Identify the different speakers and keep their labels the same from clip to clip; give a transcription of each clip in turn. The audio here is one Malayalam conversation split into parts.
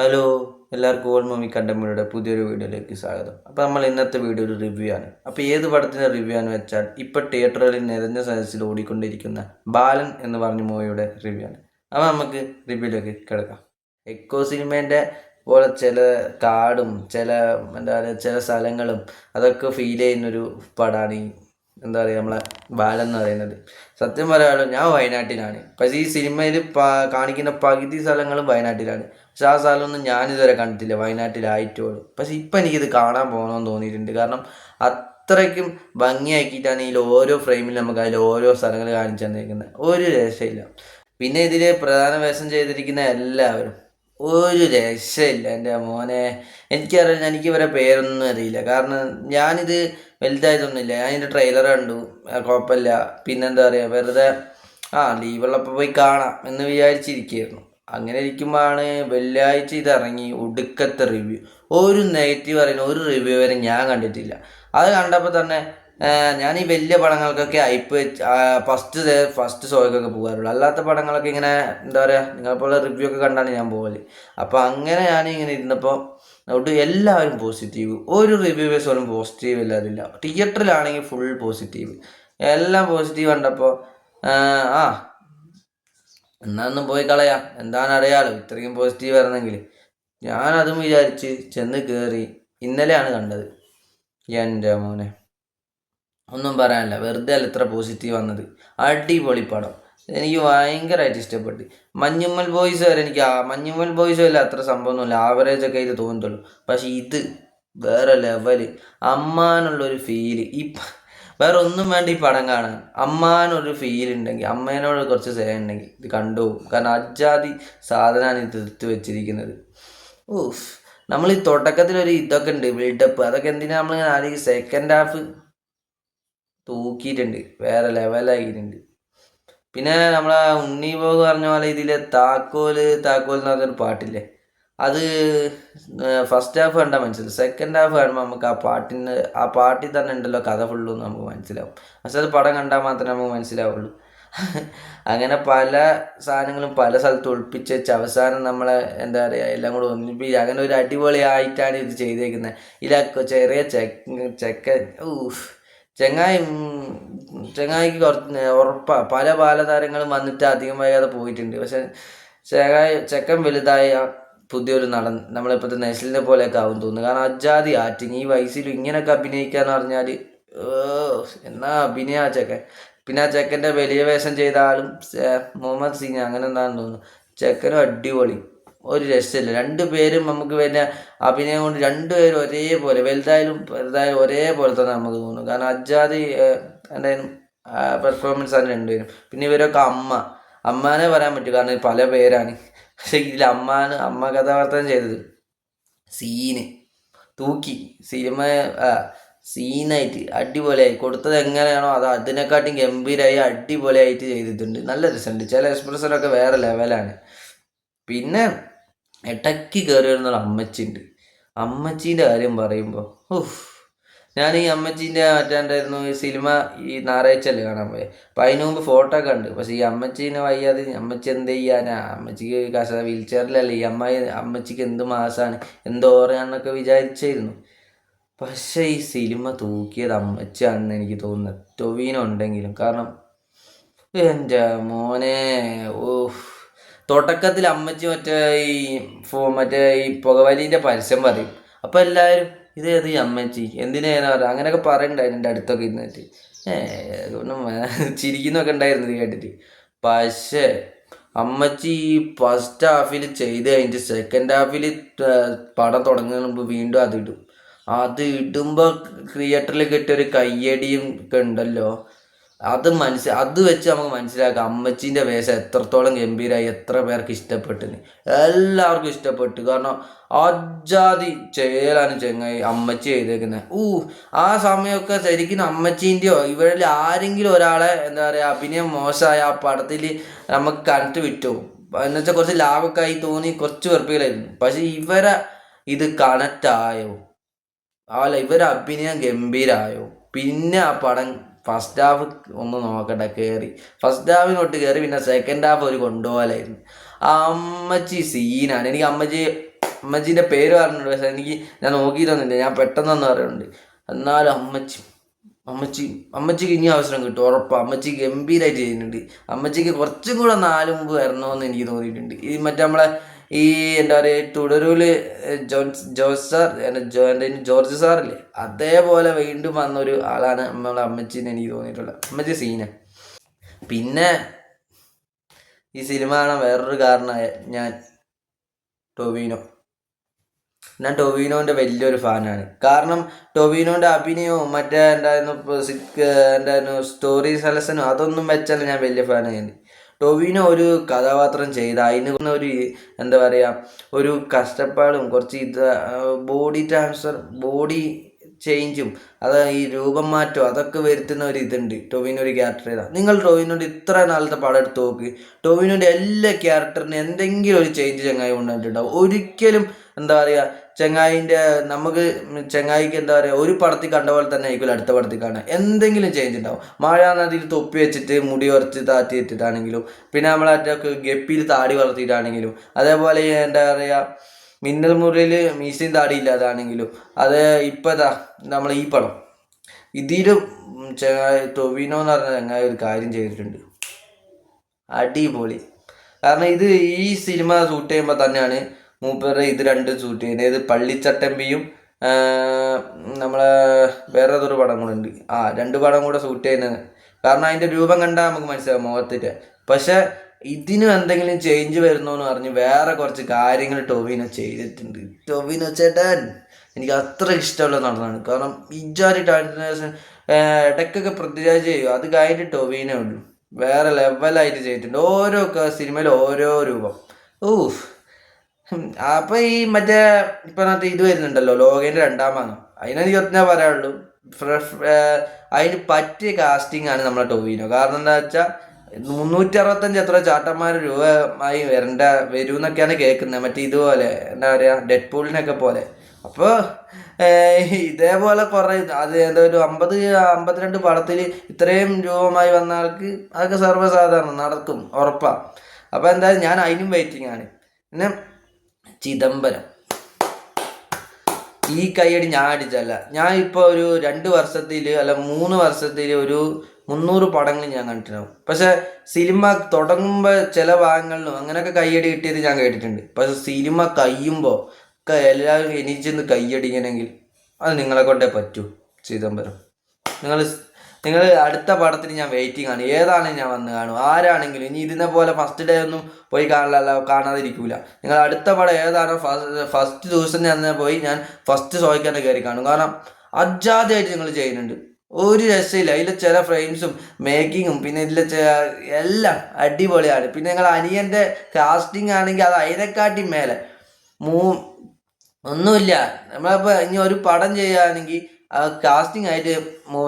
Speaker 1: ഹലോ, എല്ലാവർക്കും ഓൾ മൂവി കണ്ടമ്പനിയുടെ പുതിയൊരു വീഡിയോയിലേക്ക് സ്വാഗതം. അപ്പോൾ നമ്മൾ ഇന്നത്തെ വീഡിയോ ഒരു റിവ്യൂ ആണ്. അപ്പോൾ ഏത് പടത്തിൻ്റെ റിവ്യൂ ആണെന്ന് വെച്ചാൽ ഇപ്പോൾ തിയേറ്ററുകളിൽ നിറഞ്ഞ സദസ്സിൽ ഓടിക്കൊണ്ടിരിക്കുന്ന ബാലൻ എന്ന് പറഞ്ഞ മൂവിയുടെ റിവ്യൂ ആണ്. അപ്പോൾ നമുക്ക് റിവ്യൂയിലേക്ക് കിടക്കാം. എക്കോ സിനിമേൻ്റെ പോലെ ചില കാടും ചില എന്താ പറയുക ചില സ്ഥലങ്ങളും അതൊക്കെ ഫീൽ ചെയ്യുന്നൊരു പടമാണ് ഈ എന്താ പറയുക നമ്മളെ ബാലൻ എന്ന് പറയുന്നത്. സത്യം പറയാമല്ലോ, ഞാൻ വയനാട്ടിലാണ്. പക്ഷേ ഈ സിനിമയിൽ കാണിക്കുന്ന പകുതി സ്ഥലങ്ങളും വയനാട്ടിലാണ്. പക്ഷെ ആ സ്ഥലമൊന്നും ഞാനിതുവരെ കണ്ടിട്ടില്ല, വയനാട്ടിലായിട്ടുള്ളൂ. പക്ഷെ ഇപ്പം എനിക്കിത് കാണാൻ പോകണമെന്ന് തോന്നിയിട്ടുണ്ട്. കാരണം അത്രയ്ക്കും ഭംഗിയാക്കിയിട്ടാണ് ഇതിൽ ഓരോ ഫ്രെയിമിൽ നമുക്ക് അതിൽ ഓരോ സ്ഥലങ്ങൾ കാണിച്ചു തന്നിരിക്കുന്നത്. ഒരു രക്ഷയില്ല. പിന്നെ ഇതിൽ പ്രധാന വേഷം ചെയ്തിരിക്കുന്ന എല്ലാവരും ഒരു രക്ഷയില്ല എൻ്റെ മോനെ. എനിക്കറിയില്ല, എനിക്ക് ഇവരെ പേരൊന്നും അറിയില്ല. കാരണം ഞാനിത് വലുതായതൊന്നുമില്ല. ഞാനിതിൻ്റെ ട്രെയിലർ കണ്ടു, കുഴപ്പമില്ല. പിന്നെന്താ പറയുക, വെറുതെ ലീവുള്ളപ്പോൾ പോയി കാണാം എന്ന് വിചാരിച്ചിരിക്കുകയായിരുന്നു. അങ്ങനെ ഇരിക്കുമ്പോഴാണ് വെള്ളിയാഴ്ച ഇത് ഇറങ്ങി. ഒടുക്കത്തെ റിവ്യൂ, ഒരു നെഗറ്റീവ് പറയുന്ന ഒരു റിവ്യൂ വരെ ഞാൻ കണ്ടിട്ടില്ല. അത് കണ്ടപ്പോൾ തന്നെ ഞാൻ ഈ വലിയ പടങ്ങൾക്കൊക്കെ ഹൈപ്പ് വെച്ച് ഫസ്റ്റ് ഷോയ്ക്കൊക്കെ പോകാറുള്ളൂ. അല്ലാത്ത പടങ്ങളൊക്കെ ഇങ്ങനെ എന്താ പറയുക, നിങ്ങളെപ്പോലെ റിവ്യൂ ഒക്കെ കണ്ടാണ് ഞാൻ പോകല്. അപ്പോൾ അങ്ങനെ ഞാൻ ഇങ്ങനെ ഇരുന്നപ്പോൾ എല്ലാവരും പോസിറ്റീവ്, ഒരു റിവ്യൂവേഴ്സ് പോലും പോസിറ്റീവ് ഇല്ലാതില്ല. തിയേറ്ററിലാണെങ്കിൽ ഫുൾ പോസിറ്റീവ്, എല്ലാം പോസിറ്റീവ് കണ്ടപ്പോൾ ആ എന്നാ ഒന്നും പോയി കളയാം, എന്താണെന്നറിയാലോ ഇത്രയും പോസിറ്റീവ് വരുന്നെങ്കിൽ. ഞാനതും വിചാരിച്ച് ചെന്ന് കയറി. ഇന്നലെയാണ് കണ്ടത്. എൻ്റെ മോനെ, ഒന്നും പറയാനില്ല, വെറുതെ അല്ല ഇത്ര പോസിറ്റീവ് വന്നത്. അടിപൊളി പടം, എനിക്ക് ഭയങ്കരമായിട്ട് ഇഷ്ടപ്പെട്ടു. മഞ്ഞുമ്മൽ ബോയ്സ് വരെ എനിക്ക് മഞ്ഞുമ്മൽ ബോയ്സ് വല്ല അത്ര സംഭവമൊന്നുമില്ല, ആവറേജ് ഒക്കെ ഇത് തോന്നത്തുള്ളൂ. പക്ഷെ ഇത് വേറെ ലെവല്. അമ്മാനുള്ളൊരു ഫീല് വേറെ ഒന്നും വേണ്ട ഈ പടം കാണാൻ. അമ്മാനൊരു ഫീൽ ഉണ്ടെങ്കിൽ, അമ്മേനോട് കുറച്ച് സ്നേഹം ഉണ്ടെങ്കിൽ ഇത് കണ്ടുപോകും. കാരണം അജാതി സാധനമാണ് ഇത് എടുത്ത് വെച്ചിരിക്കുന്നത്. ഓഫ്, നമ്മൾ ഈ തുടക്കത്തിലൊരു ഇതൊക്കെ ഉണ്ട്, ബിൽഡപ്പ്, അതൊക്കെ എന്തിനാ നമ്മളിങ്ങനെ ആലോചിക്കും. സെക്കൻഡ് ഹാഫ് തൂക്കിയിട്ടുണ്ട്, വേറെ ലെവലാക്കിയിട്ടുണ്ട്. പിന്നെ നമ്മളെ ഉണ്ണിബോഗ് പറഞ്ഞ പോലെ ഇതിലെ താക്കോല് താക്കോൽ എന്ന് പറഞ്ഞൊരു പാട്ടില്ലേ, അത് ഫസ്റ്റ് ഹാഫ് കണ്ടാൽ മനസ്സിലാവും. സെക്കൻഡ് ഹാഫ് കാണുമ്പോൾ നമുക്ക് ആ പാട്ടിൽ തന്നെ ഉണ്ടല്ലോ കഥ ഫുള്ളും നമുക്ക് മനസ്സിലാവും. പക്ഷെ അത് പടം കണ്ടാൽ മാത്രമേ നമുക്ക് മനസ്സിലാവുള്ളൂ. അങ്ങനെ പല സാധനങ്ങളും പല സ്ഥലത്ത് ഒളിപ്പിച്ച് വെച്ച് അവസാനം നമ്മളെ എന്താ പറയുക എല്ലാം കൂടെ ഒന്നിപ്പിച്ച് അങ്ങനെ ഒരു അടിപൊളിയായിട്ടാണ് ഇത് ചെയ്തേക്കുന്നത്. ഇതിലൊക്കെ ചെറിയ ചെക്കൻ ചെങ്ങായി ചെങ്ങായിക്ക് കുറച്ച് ഉറപ്പാണ്. പല ബാലതാരങ്ങളും വന്നിട്ട് അധികം വൈകാതെ പോയിട്ടുണ്ട്. പക്ഷെ ചെക്കൻ വലുതായ പുതിയൊരു നടൻ നമ്മളിപ്പോഴത്തെ നെസ്ലിനെ പോലെയൊക്കെ ആവും തോന്നുന്നു. കാരണം അജാതി ആറ്റിങ്, ഈ വയസ്സിൽ ഇങ്ങനെയൊക്കെ അഭിനയിക്കാന്ന് പറഞ്ഞാൽ എന്നാ അഭിനയ ചെക്കൻ. പിന്നെ ആ ചെക്കൻ്റെ വലിയ വേഷം ചെയ്ത ആളും മുഹമ്മദ് സിംഗ് അങ്ങനെ എന്താണെന്ന് തോന്നുന്നു. ചെക്കനും അടിപൊളി, ഒരു രക്ഷയില്ല. രണ്ടുപേരും നമുക്ക് വലിയ അഭിനയം കൊണ്ട് രണ്ടുപേരും ഒരേപോലെ, വലുതായാലും ഒരേപോലെ തന്നെ നമുക്ക് തോന്നും. കാരണം അജാതി എന്തായാലും പെർഫോമൻസ് ആണ് രണ്ടുപേരും. പിന്നെ ഇവരൊക്കെ അമ്മാനെ പറയാൻ പറ്റും, കാരണം പല പേരാണ്. പക്ഷെ ഇതിൽ അമ്മ കഥാപാത്രം ചെയ്തത് സീന് തൂക്കി. സിനിമ സീനായിട്ട് അടിപൊളിയായി കൊടുത്തത് എങ്ങനെയാണോ അത് അതിനെക്കാട്ടും ഗംഭീരമായി അടിപൊളിയായിട്ട് ചെയ്തിട്ടുണ്ട്. നല്ല രസമുണ്ട്, ചില എക്സ്പ്രഷനൊക്കെ വേറെ ലെവലാണ്. പിന്നെ ഇടയ്ക്ക് കയറി വരുന്നൊരു അമ്മച്ചിയുണ്ട്. അമ്മച്ചീൻ്റെ കാര്യം പറയുമ്പോൾ ഞാൻ ഈ അമ്മച്ചീൻ്റെ മറ്റാണ്ടായിരുന്നു ഈ സിനിമ ഈ ഞായറാഴ്ചയല്ലേ കാണാൻ പോയത്. അപ്പം അതിന് മുമ്പ് ഫോട്ടോ ഒക്കെ ഉണ്ട്. പക്ഷേ ഈ അമ്മച്ചീനെ വയ്യാതെ അമ്മച്ചി എന്ത് ചെയ്യാനാ, അമ്മച്ചിക്ക് വീൽ ചെയറിലല്ലേ. അമ്മച്ചിക്ക് എന്ത് മാസമാണ്, എന്തോ പറയാന്നൊക്കെ വിചാരിച്ചായിരുന്നു. പക്ഷേ ഈ സിനിമ തൂക്കിയത് അമ്മച്ചിയാണെന്ന് എനിക്ക് തോന്നുന്നത്, ടൊവിനോ ഉണ്ടെങ്കിലും. കാരണം എൻ്റെ മോനെ, തുടക്കത്തിൽ അമ്മച്ചി ഈ പുകവലീൻ്റെ പരസ്യം പറയും. അപ്പോൾ എല്ലാവരും ഇതേത് ഈ അമ്മച്ചി എന്തിനാ പറയുക അങ്ങനെയൊക്കെ പറയണ്ടായിരുന്നു എൻ്റെ അടുത്തൊക്കെ ഇരുന്നിട്ട്. ഒന്നും ചിരിക്കുന്നൊക്കെ ഉണ്ടായിരുന്നു ഇത് കേട്ടിട്ട്. പക്ഷേ അമ്മച്ചി ഫസ്റ്റ് ഹാഫിൽ ചെയ്ത് കഴിഞ്ഞിട്ട് സെക്കൻഡ് ഹാഫിൽ പടം തുടങ്ങുന്നതിന് മുമ്പ് വീണ്ടും അത് ഇടുമ്പോൾ തിയേറ്ററിൽ കിട്ടിയൊരു കയ്യടിയും ഒക്കെ ഉണ്ടല്ലോ. അത് വെച്ച് നമുക്ക് മനസ്സിലാക്കാം അമ്മച്ചീൻ്റെ വേഷം എത്രത്തോളം ഗംഭീരമായി, എത്ര പേർക്ക് ഇഷ്ടപ്പെട്ടെന്ന്. എല്ലാവർക്കും ഇഷ്ടപ്പെട്ടു. കാരണം അജാതി ചെയ്യലാണ് ചെങ്ങായി അമ്മച്ചി ചെയ്തേക്കുന്നത്. ആ സമയമൊക്കെ ശരിക്കും അമ്മച്ചീൻ്റെയോ ഇവരിൽ ആരെങ്കിലും ഒരാളെ എന്താ പറയുക അഭിനയം മോശമായ ആ പടത്തിൽ നമുക്ക് കണ്ടിട്ട് വിറ്റുപോകും. എന്നുവെച്ചാൽ കുറച്ച് ലാഭമൊക്കെ ആയി തോന്നി, കുറച്ച് വെറുപ്പികളായിരുന്നു. പക്ഷെ ഇത് കണക്റ്റായോ, ഇവരെ അഭിനയം ഗംഭീരമായോ. പിന്നെ ആ പടം ഫസ്റ്റ് ഹാഫ് ഒന്ന് നോക്കട്ടെ, കയറി ഫസ്റ്റ് ഹാഫിനൊട്ട് കയറി. പിന്നെ സെക്കൻഡ് ഹാഫ് ഒരു കൊണ്ടുപോകലായിരുന്നു. അമ്മച്ചി സീനാണ്. എനിക്ക് അമ്മച്ചി അമ്മച്ചീൻ്റെ പേര് പറഞ്ഞിട്ടുണ്ട്, പക്ഷെ ഞാൻ നോക്കിയിട്ടൊന്നുമില്ല, ഞാൻ പെട്ടെന്നൊന്നും പറയുന്നുണ്ട്. എന്നാലും അമ്മച്ചിക്ക് ഇനി അവസരം കിട്ടും ഉറപ്പാണ്. അമ്മച്ചി ഗംഭീരമായിട്ട് ചെയ്യുന്നുണ്ട്. അമ്മച്ചിക്ക് കുറച്ചും കൂടെ നാല് മുമ്പ് വരണമെന്ന് എനിക്ക് തോന്നിയിട്ടുണ്ട്. ഈ മറ്റേ നമ്മളെ ഈ എന്താ പറയുക തുടരൂല് ജോർജ് സാർ ജോർജ് സാറില്ലേ, അതേപോലെ വീണ്ടും വന്നൊരു ആളാണ് നമ്മളെ അമ്മച്ചിന്ന് എനിക്ക് തോന്നിയിട്ടുള്ളത്. അമ്മച്ചി സീന. പിന്നെ ഈ സിനിമ കാണാൻ വേറൊരു കാരണമായ ഞാൻ ടൊവിനോൻ്റെ വലിയൊരു ഫാനാണ്. കാരണം ടൊവിനോൻ്റെ അഭിനയവും മറ്റേ എന്തായിരുന്നു സ്റ്റോറി സെലക്ഷനും അതൊന്നും വെച്ചാൽ ഞാൻ വലിയ ഫാനായിരുന്നു. ടൊവിനോ ഒരു കഥാപാത്രം ചെയ്ത അതിന് ഒരു എന്താ പറയുക ഒരു കഷ്ടപ്പാടും കുറച്ച് ബോഡി ചേഞ്ചും അത് ഈ രൂപം മാറ്റം അതൊക്കെ വരുത്തുന്ന ഒരു ഇതുണ്ട് ടൊവിനോ ഒരു ക്യാരക്ടർ ചെയ്താൽ. നിങ്ങൾ ടൊവിനോൻ്റെ ഇത്ര നാളത്തെ പടം എടുത്ത് നോക്ക്, ടൊവിനോൻ്റെ എല്ലാ ക്യാരക്ടറിനും എന്തെങ്കിലും ഒരു ചേഞ്ച് ചങ്ങായി കൊണ്ടുവന്നിട്ടുണ്ടാവും. ഒരിക്കലും എന്താ പറയുക ചങ്ങായിക്ക് എന്താ പറയുക ഒരു പടത്തിൽ കണ്ട പോലെ തന്നെ ആയിരിക്കും അടുത്ത പടത്തിൽ കാണാൻ എന്തെങ്കിലും ചേഞ്ച് ഉണ്ടാവും. മഴ നദിയിൽ തൊപ്പി വെച്ചിട്ട് മുടി കുറച്ച് താത്തി ഇട്ടിട്ടാണെങ്കിലും, പിന്നെ നമ്മളൊക്കെ ഗപ്പിയിൽ താടി വളർത്തിയിട്ടാണെങ്കിലും, അതേപോലെ എന്താ പറയുക മിന്നൽ മുറിയിൽ മീശയും താടി ഇല്ലാതാണെങ്കിലും, അത് ഇപ്പതാ നമ്മൾ ഈ പടം ഇതിലും ടൊവിനോ എന്ന് പറഞ്ഞ ചങ്ങായി ഒരു കാര്യം ചെയ്തിട്ടുണ്ട്, അടിപൊളി. കാരണം ഈ സിനിമ ഷൂട്ട് ചെയ്യുമ്പോൾ തന്നെയാണ് മൂപ്പരുടെ ഇത് രണ്ടും ഷൂട്ട് ചെയ്യുന്നത്. ഇത് പള്ളിച്ചട്ടമ്പിയും നമ്മളെ വേറൊരു പടം കൂടെ ഉണ്ട്, രണ്ട് പടം കൂടെ ഷൂട്ട് ചെയ്യുന്നത്. കാരണം അതിൻ്റെ രൂപം കണ്ടാൽ നമുക്ക് മനസ്സിലാവും മുഖത്തിൻ്റെ. പക്ഷെ ഇതിനും എന്തെങ്കിലും ചേഞ്ച് വരുന്നോന്ന് പറഞ്ഞ് വേറെ കുറച്ച് കാര്യങ്ങൾ ടൊവിനോ ചെയ്തിട്ടുണ്ട്. ടൊവിനോ ചേട്ടൻ എനിക്ക് അത്ര ഇഷ്ടമുള്ള നടനാണ്. കാരണം ഇജാരി ഇടയ്ക്കൊക്കെ പൃഥ്വിരാജ് ചെയ്യും, അത് കഴിഞ്ഞിട്ട് ടൊവിനോ ഉള്ളൂ വേറെ ലെവലായിട്ട് ചെയ്തിട്ടുണ്ട്. ഓരോ സിനിമയിൽ ഓരോ രൂപം. അപ്പൊ ഈ മറ്റേ ഇപ്പൊ ഇത് വരുന്നുണ്ടല്ലോ ലോകേൻ്റെ 2ാം ഭാഗം, അതിനെനിക്ക് ഒറ്റ പറയാനുള്ളൂ, അതിന് പറ്റിയ കാസ്റ്റിംഗ് ആണ് നമ്മളെ ടൊവിനോ. കാരണം എന്താ വെച്ചാൽ 365 എത്ര ചാട്ടന്മാർ രൂപമായി വരുമെന്നൊക്കെയാണ് കേൾക്കുന്നത്. മറ്റേ ഇതുപോലെ എന്താ പറയുക ഡെഡ്പൂളിനൊക്കെ പോലെ. അപ്പോൾ ഇതേപോലെ കുറേ അത് എന്താ ഒരു 52 പടത്തിൽ ഇത്രയും രൂപമായി വന്ന ആൾക്ക് അതൊക്കെ സർവ്വസാധാരണം നടക്കും ഉറപ്പാണ്. അപ്പോൾ എന്തായാലും ഞാൻ അതിനും വെയിറ്റിംഗ് ആണ്. പിന്നെ ചിദംബരം ഈ കൈയടി ഞാൻ അടിച്ചല്ല, ഞാൻ ഇപ്പോൾ ഒരു 2 വർഷത്തിൽ അല്ല 3 വർഷത്തിൽ ഒരു 300 പടങ്ങൾ ഞാൻ കണ്ടിട്ടുണ്ടാവും. പക്ഷെ സിനിമ തുടങ്ങുമ്പോൾ ചില ഭാഗങ്ങളിലും അങ്ങനെയൊക്കെ കയ്യടി കിട്ടിയത് ഞാൻ കേട്ടിട്ടുണ്ട്. പക്ഷെ സിനിമ കഴിയുമ്പോൾ എല്ലാവരും എണീച്ചെന്ന് കയ്യടിക്കണമെങ്കിൽ അത് നിങ്ങളെ കൊണ്ടേ പറ്റൂ. ചിദംബരം നിങ്ങൾ അടുത്ത പടത്തിന് ഞാൻ വെയിറ്റിംഗ് ആണ്. ഏതാണെങ്കിലും ഞാൻ വന്ന് കാണും, ആരാണെങ്കിലും. ഇനി ഇതിനെ പോലെ ഫസ്റ്റ് ഡേ ഒന്നും പോയി കാണാതിരിക്കൂല. നിങ്ങൾ അടുത്ത പടം ഏതാണോ ഫസ്റ്റ് ദിവസം ഞാൻ പോയി ഞാൻ ഫസ്റ്റ് ഷോയ്ക്ക് തന്നെ കയറി കാണും. കാരണം അജാദിയായിട്ട് നിങ്ങൾ ചെയ്യുന്നുണ്ട്, ഒരു രസമില്ല. അതിലെ ചില ഫ്രെയിംസും മേക്കിങ്ങും പിന്നെ ഇതിലെ എല്ലാം അടിപൊളിയാണ്. പിന്നെ നിങ്ങൾ അനിയൻ്റെ കാസ്റ്റിംഗ് ആണെങ്കിൽ അത് അതിനെക്കാട്ടി മേലെ ഒന്നുമില്ല. നമ്മളിപ്പോൾ ഇനി ഒരു പടം ചെയ്യുകയാണെങ്കിൽ കാസ്റ്റിംഗ് ആയിട്ട്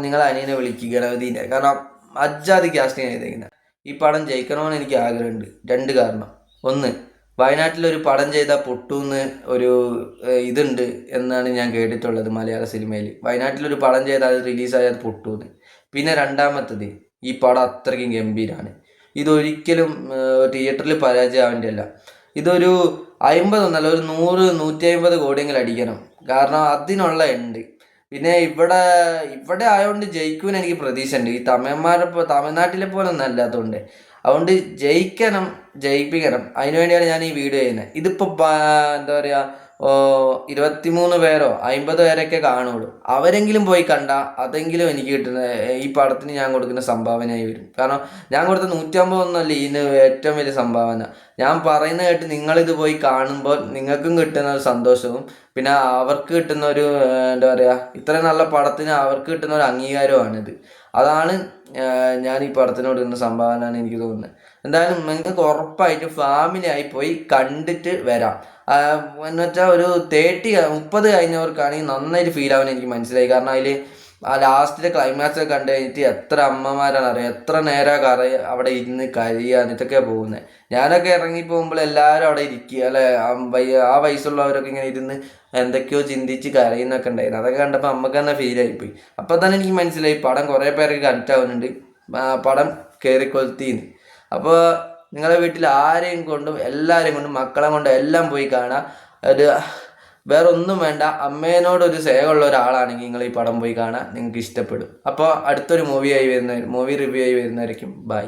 Speaker 1: നിങ്ങൾ അനിയനെ വിളിക്കുക ഗണപതിൻ്റെ. കാരണം അജാതി കാസ്റ്റിംഗ് ചെയ്തേക്കുന്നത്. ഈ പടം ജയിക്കണമെന്ന് എനിക്ക് ആഗ്രഹമുണ്ട്. 2 കാരണം. ഒന്ന്, വയനാട്ടിലൊരു പടം ചെയ്താൽ പൊട്ടൂന്ന് ഒരു ഇതുണ്ട് എന്നാണ് ഞാൻ കേട്ടിട്ടുള്ളത്. മലയാള സിനിമയിൽ വയനാട്ടിലൊരു പടം ചെയ്താൽ അത് റിലീസായാൽ പൊട്ടൂന്ന്. പിന്നെ രണ്ടാമത്തത്, ഈ പടം അത്രയ്ക്കും ഗംഭീരമാണ്. ഇതൊരിക്കലും തിയേറ്ററിൽ പരാജയമാവേണ്ട അല്ല. ഇതൊരു 50 ഒന്നല്ല, ഒരു 100-150 കോടിയെങ്കിലും അടിക്കണം. കാരണം അതിനുള്ള ഉണ്ട്. പിന്നെ ഇവിടെ ആയതുകൊണ്ട് ജയിക്കുമെന്ന് എനിക്ക് പ്രതീക്ഷ ഉണ്ട്. ഈ തമിഴ്നാട്ടിലെ പോലെ ഒന്നും അല്ലാത്തതുകൊണ്ട്. അതുകൊണ്ട് ജയിപ്പിക്കണം. അതിനുവേണ്ടിയാണ് ഞാൻ ഈ വീഡിയോ ചെയ്യുന്നത്. ഇതിപ്പോൾ എന്താ പറയുക 23 പേരോ 50 പേരൊക്കെ കാണുള്ളൂ. അവരെങ്കിലും പോയി കണ്ടാൽ അതെങ്കിലും എനിക്ക് കിട്ടുന്ന ഈ പടത്തിന് ഞാൻ കൊടുക്കുന്ന സംഭാവനയായി വരും. കാരണം ഞാൻ കൊടുത്ത 150 ഒന്നുമല്ല ഇതിന് ഏറ്റവും വലിയ സംഭാവന. ഞാൻ പറയുന്നത് കേട്ട് നിങ്ങളിത് പോയി കാണുമ്പോൾ നിങ്ങൾക്കും കിട്ടുന്ന ഒരു സന്തോഷവും പിന്നെ അവർക്ക് കിട്ടുന്ന ഒരു എന്താ പറയുക ഇത്ര നല്ല പടത്തിന് അവർക്ക് കിട്ടുന്ന ഒരു അംഗീകാരമാണിത്. അതാണ് ഞാൻ ഈ പടത്തിന് കൊടുക്കുന്ന സംഭാവന എന്ന് എനിക്ക് തോന്നുന്നത്. എന്തായാലും നിങ്ങൾക്ക് ഉറപ്പായിട്ടും ഫാമിലി ആയി പോയി കണ്ടിട്ട് വരാം. എന്ന് വെച്ചാൽ ഒരു 30 കഴിഞ്ഞവർക്കാണെങ്കിൽ നന്നായിട്ട് ഫീൽ ആവാൻ എനിക്ക് മനസ്സിലായി. കാരണം അതിൽ ആ ലാസ്റ്റിലെ ക്ലൈമാക്സ് ഒക്കെ കണ്ടു കഴിഞ്ഞിട്ട് എത്ര അമ്മമാരാണ് അറിയാം, എത്ര നേരം അവിടെ ഇരുന്ന് കരയുക ഇതൊക്കെ പോകുന്നത്. ഞാനൊക്കെ ഇറങ്ങി പോകുമ്പോൾ എല്ലാവരും അവിടെ ഇരിക്കുക അല്ലെ, ആ വയസ്സുള്ളവരൊക്കെ ഇങ്ങനെ ഇരുന്ന് എന്തൊക്കെയോ ചിന്തിച്ച് കരയുന്നൊക്കെ ഉണ്ടായിരുന്നു. അതൊക്കെ കണ്ടപ്പോൾ നമുക്ക് തന്നെ ഫീലായിപ്പോയി. അപ്പോൾ തന്നെ എനിക്ക് മനസ്സിലായി പടം കുറേ പേർക്ക് കണക്റ്റ് ആവുന്നുണ്ട്, പടം കയറിക്കൊളുത്തിന്ന്. അപ്പോൾ നിങ്ങളുടെ വീട്ടിൽ എല്ലാവരെയും കൊണ്ടും മക്കളെ കൊണ്ടും എല്ലാം പോയി കാണാം. ഒരു വേറെ ഒന്നും വേണ്ട, അമ്മേനോടൊരു സ്നേഹമുള്ള ഒരാളാണെങ്കിൽ നിങ്ങൾ ഈ പടം പോയി കാണാൻ നിങ്ങൾക്ക് ഇഷ്ടപ്പെടും. അപ്പോൾ അടുത്തൊരു മൂവി റിവ്യൂ ആയി വരുന്നതായിരിക്കും. ബൈ.